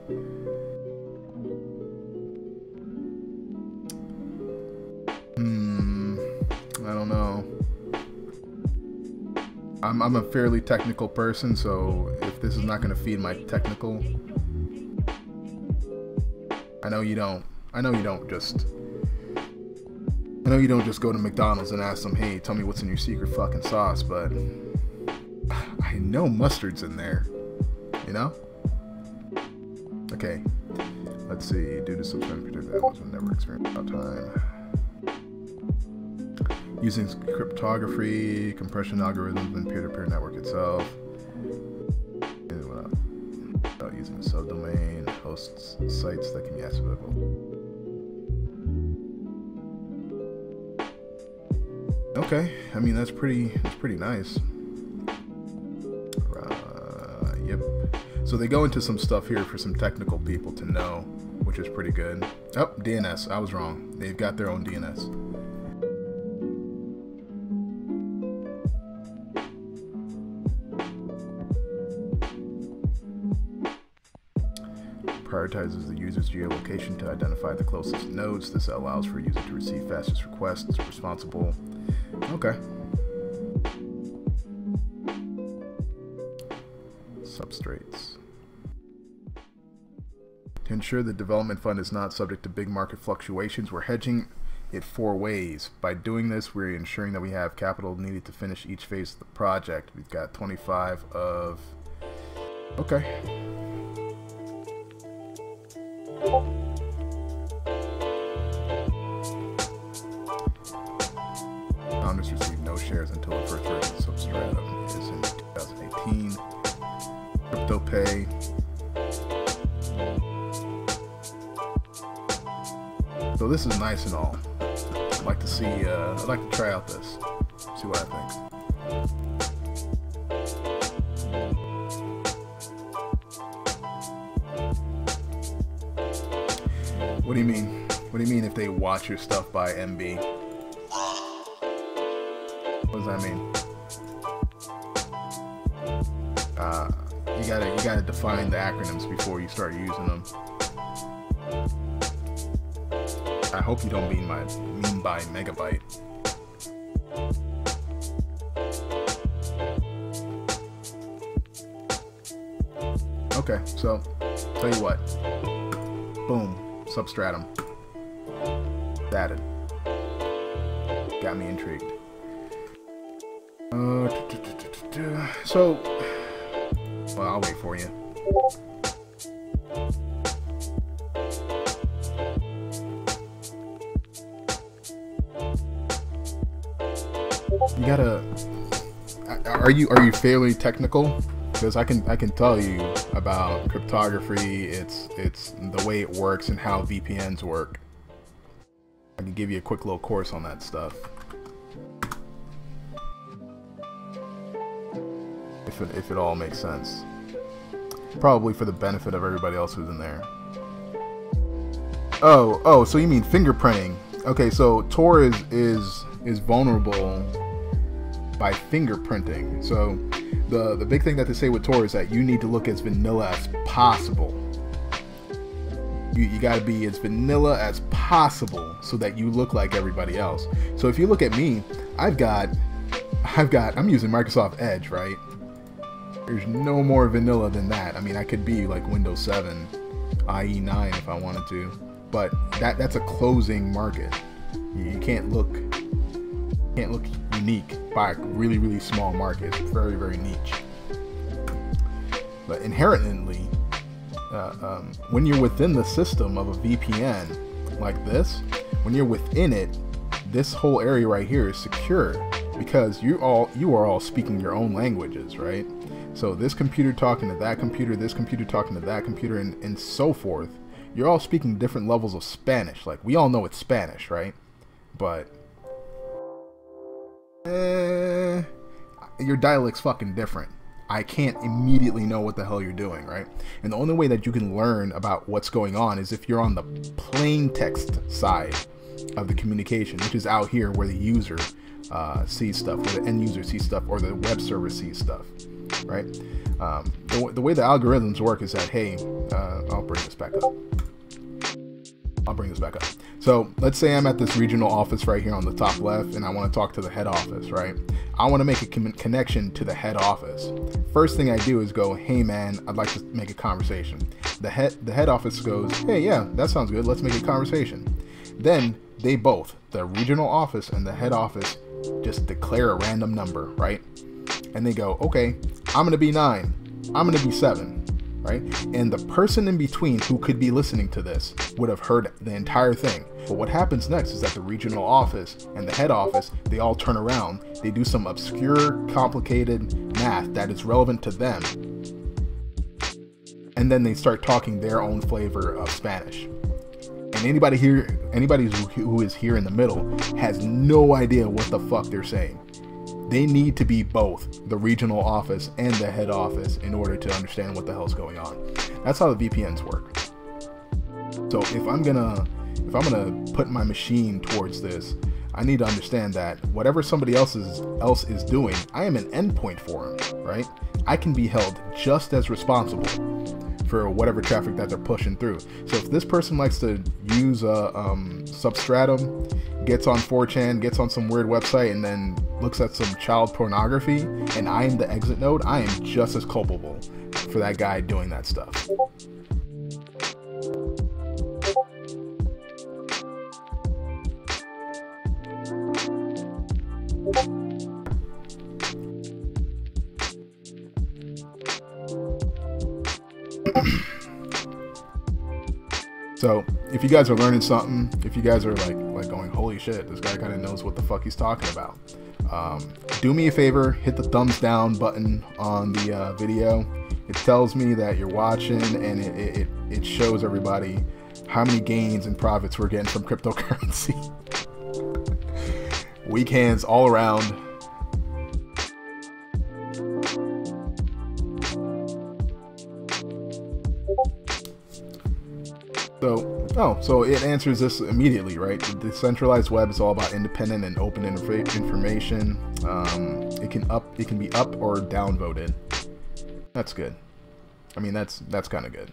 I don't know. I'm a fairly technical person, so if this is not going to feed my technical, I know you don't just go to McDonald's and ask them, hey, tell me what's in your secret fucking sauce, but I know mustard's in there, you know? Okay, let's see. Due to subsequent predicted elements will never experience about time. Using cryptography, compression algorithms, and peer-to-peer network itself. Without using a subdomain, hosts sites that can be accessible. Okay, I mean that's pretty nice. Yep. So they go into some stuff here for some technical people to know, which is pretty good. Oh, DNS. I was wrong. They've got their own DNS. Prioritizes the user's geolocation to identify the closest nodes. This allows for a user to receive fastest requests. Responsible. Okay. Substrates. To ensure the development fund is not subject to big market fluctuations, we're hedging it 4 ways. By doing this, we're ensuring that we have capital needed to finish each phase of the project. We've got 25 of... Okay. Founders received no shares until the first version of Substratum is in 2018. CryptoPay. So this is nice and all. I'd like to see. I'd like to try out this. See what I think. What do you mean? What do you mean if they watch your stuff by MB? What does that mean? You gotta define the acronyms before you start using them. I hope you don't mean by megabyte. Okay, so tell you what. Boom. Substratum. Added. Got me intrigued. So, well, I'll wait for you. You gotta. Are you fairly technical? Because I can tell you about cryptography, it's the way it works and how VPNs work. I can give you a quick little course on that stuff. If it all makes sense. Probably for the benefit of everybody else who's in there. Oh, so you mean fingerprinting. Okay, so Tor is vulnerable by fingerprinting. So the big thing that they say with Tor is that you need to look as vanilla as possible. You got to be as vanilla as possible so that you look like everybody else. So if you look at me, I'm using Microsoft Edge, right? There's no more vanilla than that. I mean, I could be like Windows 7, IE 9 if I wanted to, but that's a closing market. You can't look unique by a really, really small market. It's very, very niche. But inherently, when you're within the system of a VPN like this, when you're within it, this whole area right here is secure because you are all speaking your own languages, right? So this computer talking to that computer, this computer talking to that computer, and so forth. You're all speaking different levels of Spanish. Like, we all know it's Spanish, right? But your dialect's fucking different. I can't immediately know what the hell you're doing, right? And the only way that you can learn about what's going on is if you're on the plain text side of the communication, which is out here where the user sees stuff, or the end user sees stuff, or the web server sees stuff, right? The way the algorithms work is that, hey, I'll bring this back up. So let's say I'm at this regional office right here on the top left, and I want to talk to the head office, right? I want to make a connection to the head office. First thing I do is go, hey man, I'd like to make a conversation. The head office goes, hey, yeah, that sounds good. Let's make a conversation. Then they both, the regional office and the head office, just declare a random number, right? And they go, okay, I'm going to be 9. I'm going to be 7. Right? And the person in between who could be listening to this would have heard the entire thing. But what happens next is that the regional office and the head office, they all turn around, they do some obscure, complicated math that is relevant to them, and then they start talking their own flavor of Spanish. And anybody who is here in the middle has no idea what the fuck they're saying. They need to be both the regional office and the head office in order to understand what the hell's going on. That's how the VPNs work. So if I'm gonna put my machine towards this, I need to understand that whatever somebody else is doing, I am an endpoint for them, right? I can be held just as responsible for whatever traffic that they're pushing through. So if this person likes to use Substratum, gets on 4chan, gets on some weird website, and then looks at some child pornography, and I am the exit node, I am just as culpable for that guy doing that stuff. So if you guys are learning something, if you guys are like going, holy shit, this guy kind of knows what the fuck he's talking about, do me a favor, hit the thumbs down button on the video. It tells me that you're watching, and it shows everybody how many gains and profits we're getting from cryptocurrency. Weak hands all around. So it answers this immediately, right? The decentralized web is all about independent and open information. It can be up or downvoted. That's good. I mean, that's kind of good.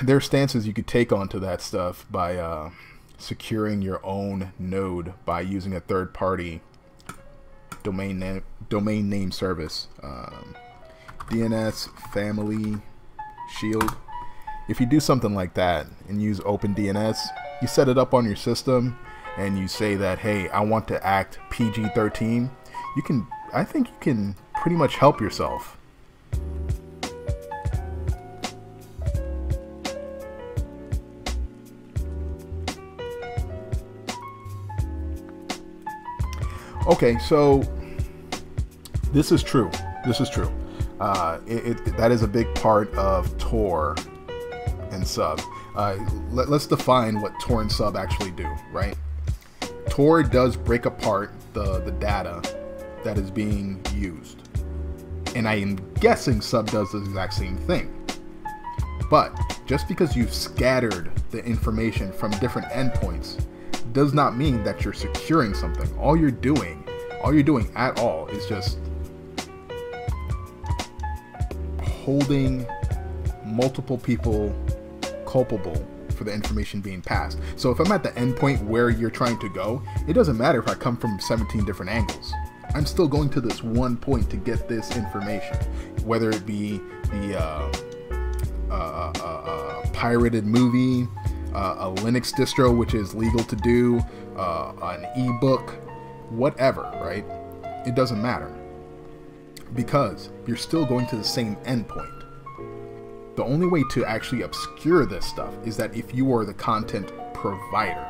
There are stances you could take onto that stuff by securing your own node by using a third-party domain name service. DNS Family Shield. If you do something like that and use OpenDNS, you set it up on your system and you say that, hey, I want to act PG-13, I think you can pretty much help yourself. Okay, so this is true. That is a big part of Tor and Sub. Let's define what Tor and Sub actually do, right? Tor does break apart the data that is being used, and I am guessing Sub does the exact same thing. But just because you've scattered the information from different endpoints does not mean that you're securing something. All you're doing at all is just holding multiple people culpable for the information being passed. So if I'm at the endpoint where you're trying to go, it doesn't matter if I come from 17 different angles. I'm still going to this one point to get this information, whether it be the pirated movie, a Linux distro which is legal to do, an ebook, whatever, right? It doesn't matter, because you're still going to the same endpoint. The only way to actually obscure this stuff is that if you are the content provider.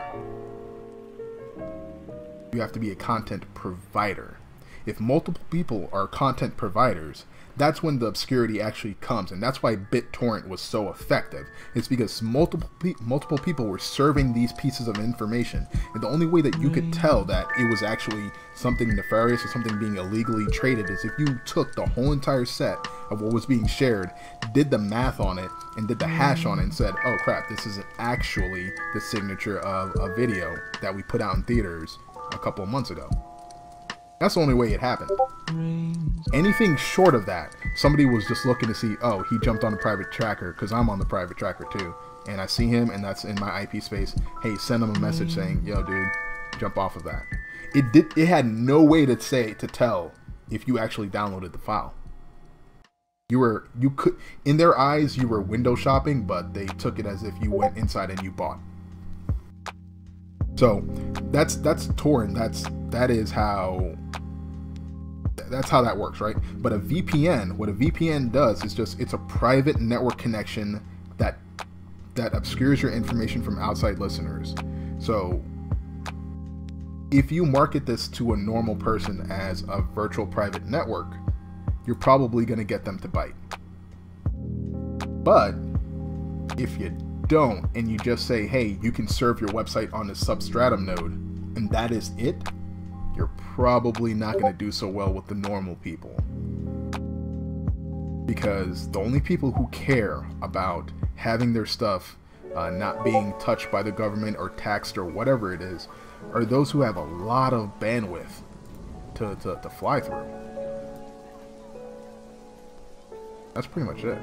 You have to be a content provider. If multiple people are content providers, that's when the obscurity actually comes, and that's why BitTorrent was so effective. It's because multiple people were serving these pieces of information, and the only way that you could tell that it was actually something nefarious or something being illegally traded is if you took the whole entire set of what was being shared, did the math on it, and did the hash on it, and said, oh crap, this isn't actually the signature of a video that we put out in theaters a couple of months ago. That's the only way it happened. Anything short of that, somebody was just looking to see, oh, he jumped on the private tracker, because I'm on the private tracker too. And I see him, and that's in my IP space. Hey, send him a message saying, yo, dude, jump off of that. It had no way to tell if you actually downloaded the file. You could, in their eyes, you were window shopping, but they took it as if you went inside and you bought. So that's torrent. That's how that works, right? But a VPN, what a VPN does is it's a private network connection that obscures your information from outside listeners. So if you market this to a normal person as a virtual private network, you're probably going to get them to bite. But if you don't, and you just say, hey, you can serve your website on the Substratum node, and that is it, you're probably not going to do so well with the normal people. Because the only people who care about having their stuff not being touched by the government or taxed or whatever it is, are those who have a lot of bandwidth to fly through. That's pretty much it.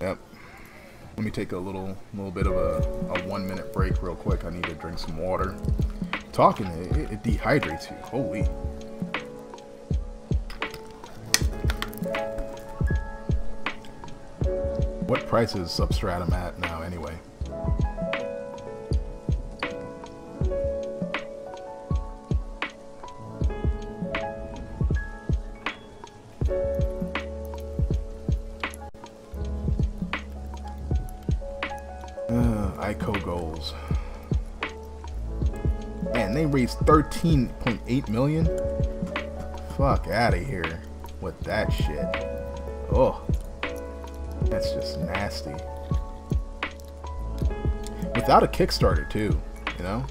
Yep. Let me take a little bit of a 1 minute break real quick. I need to drink some water. Talking, it dehydrates you. Holy. What price is Substratum at now anyway? ICO goals. Man, they raised 13.8 million. Fuck out of here with that shit. Oh, that's just nasty. Without a Kickstarter too, you know.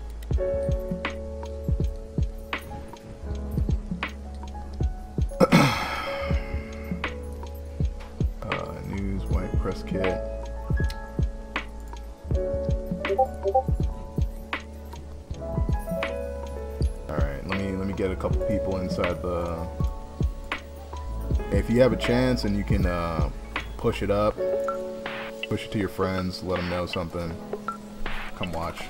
News white press kit. Let me get a couple people inside the. If you have a chance and you can push it up, push it to your friends, let them know something. Come watch.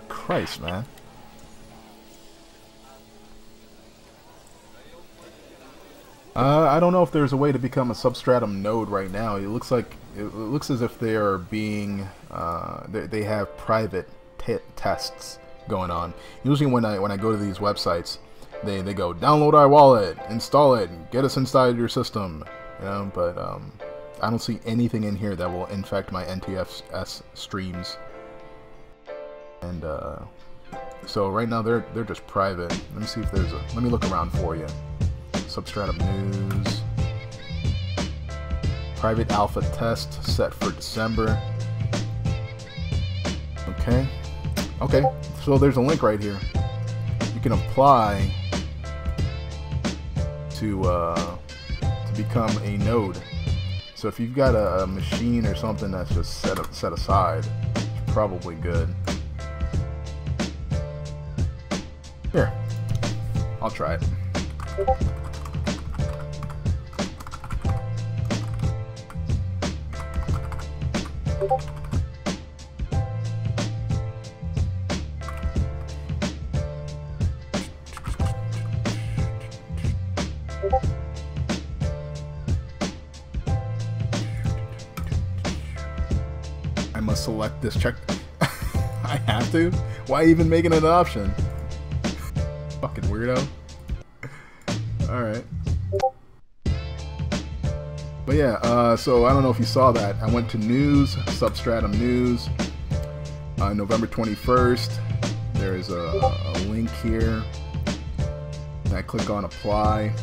Christ, man. I don't know if there's a way to become a Substratum node right now. It looks as if they are being they have private tests going on. Usually when I go to these websites, they go download our wallet, install it, get us inside your system, you know. But I don't see anything in here that will infect my NTFS streams. And so right now they're just private. Let me see if there's a. Let me look around for you. Substratum news. Private alpha test set for December. Okay. Okay. So there's a link right here. You can apply to become a node. So if you've got a machine or something that's just set aside, it's probably good. Here, I'll try it. I must select this check. I have to? Why even make it an option? Fucking weirdo. Alright. But yeah, so I don't know if you saw that. I went to news, Substratum News, November 21st. There's a link here. I click on apply,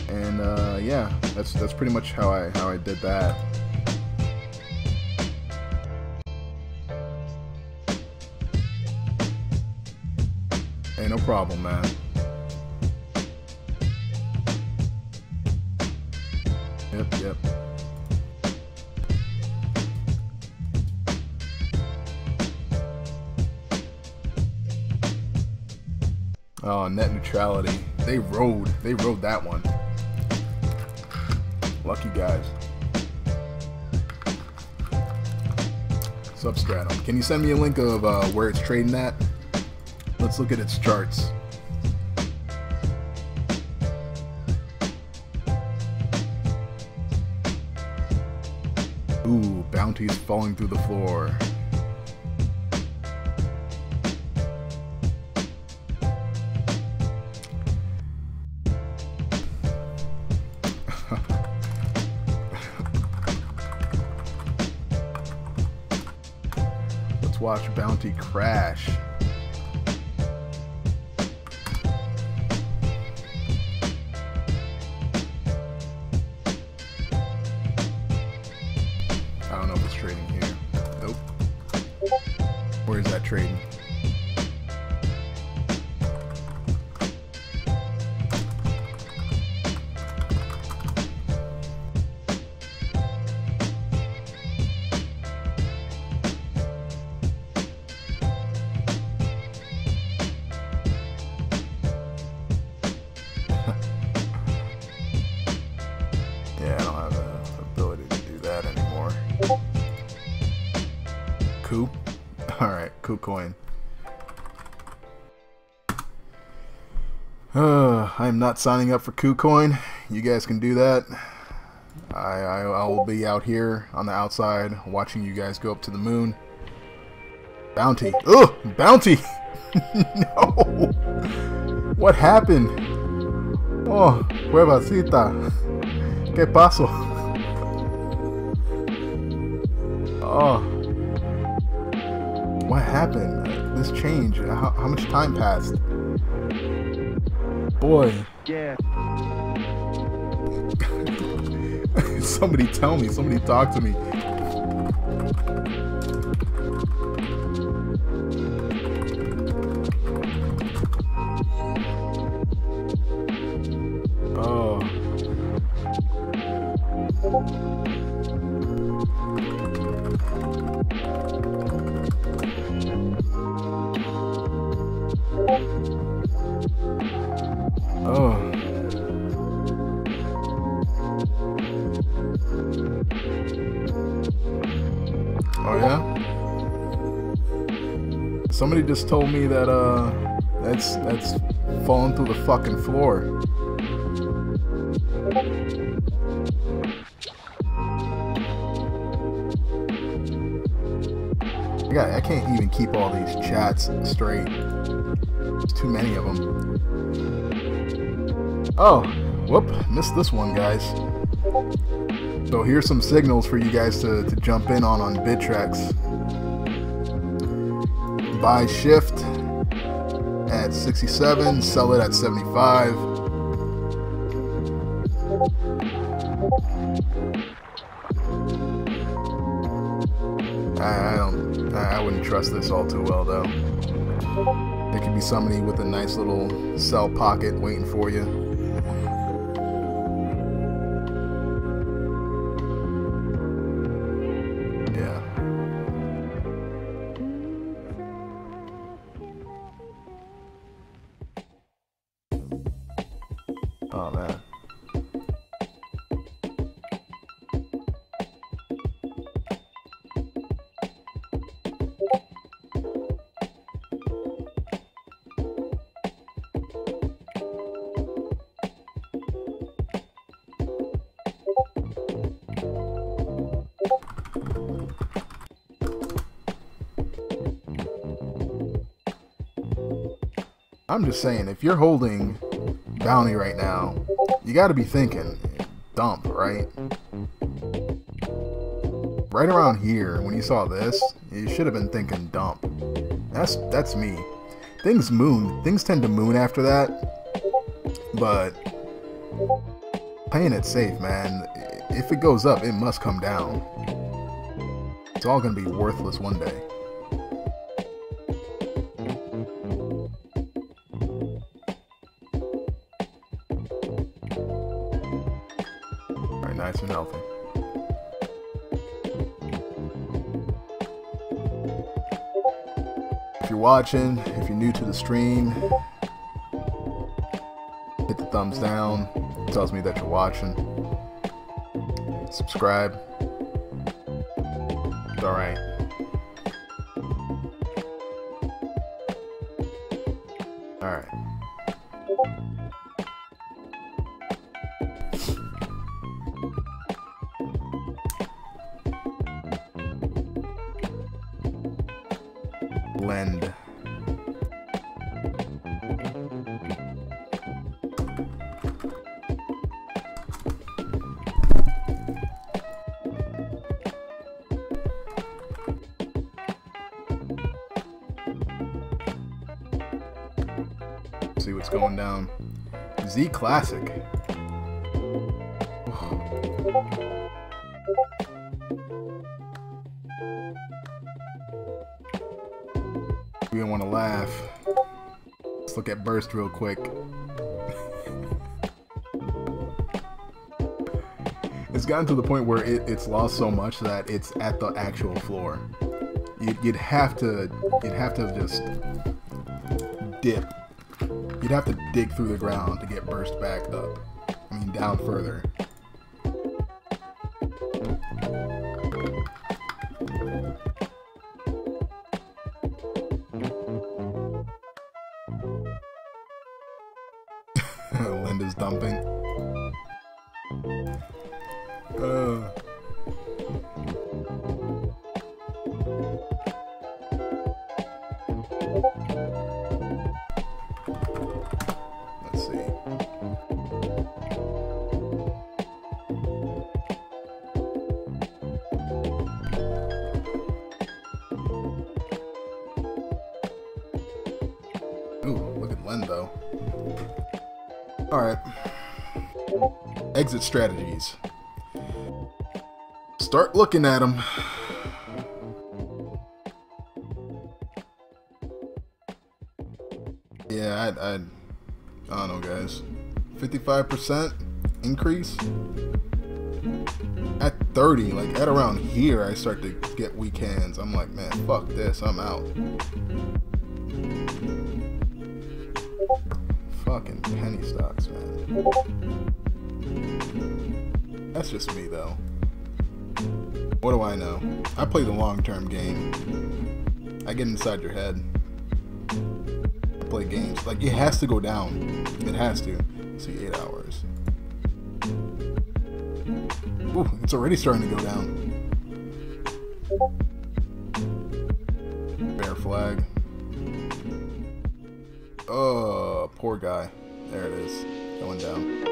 and yeah, that's pretty much how I did that. Hey, no problem, man. Yep. Oh, net neutrality. They rode that one. Lucky guys. Substratum. Can you send me a link of where it's trading at? Let's look at its charts. Ooh, bounties falling through the floor. Let's watch bounty crash. I don't know if it's trading here. Nope. Where is that trading? Yeah, I don't have the ability to do that anymore. Coup? Alright, KuCoin. I'm not signing up for KuCoin. You guys can do that. I will be out here on the outside watching you guys go up to the moon. Bounty. Ugh! Bounty! No! What happened? Oh, huevacita. ¿Qué pasó? Oh. What happened? This changed. How much time passed? Boy. Yeah. Somebody tell me. Somebody talk to me. Oh. Oh. Oh yeah? Somebody just told me that that's falling through the fucking floor. I can't even keep all these chats straight. There's too many of them. Oh, whoop, missed this one, guys. So here's some signals for you guys to jump in on Bittrex. Buy shift at 67, sell it at 75. I wouldn't trust this all too well though. There could be somebody with a nice little sell pocket waiting for you. Yeah. Oh man. I'm just saying, if you're holding bounty right now, you got to be thinking, dump, right? Right around here, when you saw this, you should have been thinking dump. That's me. Things tend to moon after that, but playing it safe, man. If it goes up, it must come down. It's all gonna be worthless one day. Alright, nice and healthy. If you're watching, if you're new to the stream, hit the thumbs down. It tells me that you're watching. Subscribe. It's alright. Alright. Lend. See what's going down. Z Classic. We don't want to laugh. Let's look at Burst real quick. It's gotten to the point where it's lost so much that it's at the actual floor. You'd have to just dip. You'd have to dig through the ground to get Burst back up. I mean, down further. Linda's dumping. Let's see. Ooh, look at Lendo. Alright. Exit strategies. Start looking at them. Yeah, I don't know, guys. 55% increase? At 30, like at around here, I start to get weak hands. I'm like, man, fuck this, I'm out. Fucking penny stocks, man. That's just me, though. What do I know? I play the long-term game. I get inside your head. I play games. Like, it has to go down. It has to. Let's see, 8 hours. Ooh, it's already starting to go down. Bear flag. Oh, poor guy. There it is. Going down.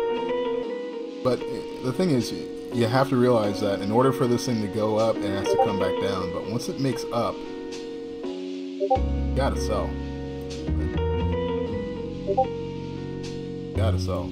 But the thing is, you have to realize that in order for this thing to go up, it has to come back down. But once it makes up, you gotta sell. Gotta sell.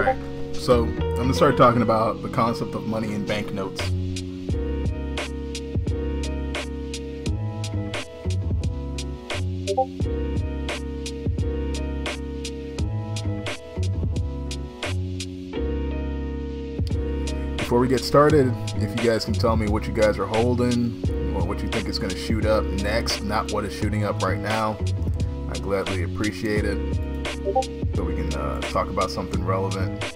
Alright, so I'm going to start talking about the concept of money in banknotes. Before we get started, if you guys can tell me what you guys are holding, or what you think is going to shoot up next, not what is shooting up right now, I gladly appreciate it, so we can talk about something relevant.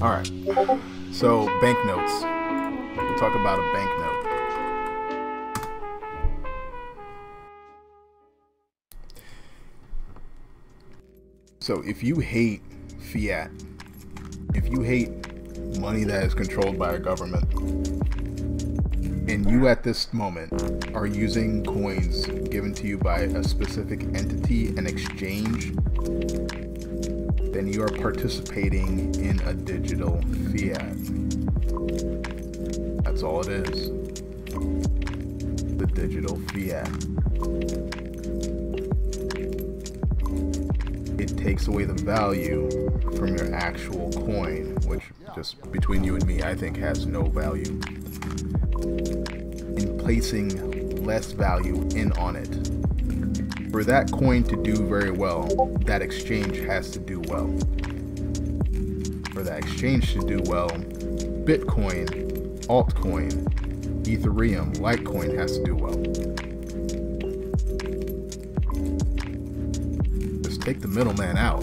Alright, so banknotes. We'll talk about a banknote. So if you hate fiat, if you hate money that is controlled by a government, and you at this moment are using coins given to you by a specific entity in exchange, then you are participating in a digital fiat. That's all it is. The digital fiat. It takes away the value from your actual coin, which, just between you and me, I think has no value. In placing less value in on it. For that coin to do very well, that exchange has to do well. For that exchange to do well, Bitcoin, altcoin, Ethereum, Litecoin has to do well. Just take the middleman out.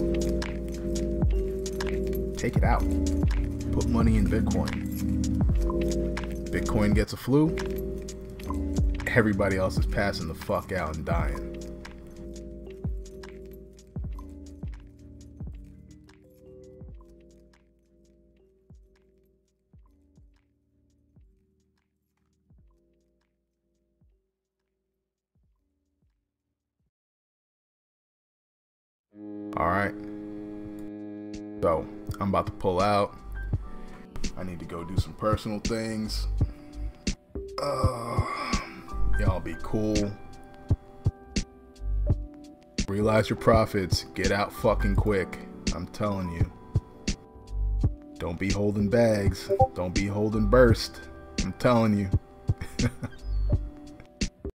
Take it out. Put money in Bitcoin. Bitcoin gets a flu, everybody else is passing the fuck out and dying. Alright, so I'm about to pull out. I need to go do some personal things. Y'all be cool. Realize your profits. Get out fucking quick. I'm telling you. Don't be holding bags. Don't be holding burst. I'm telling you.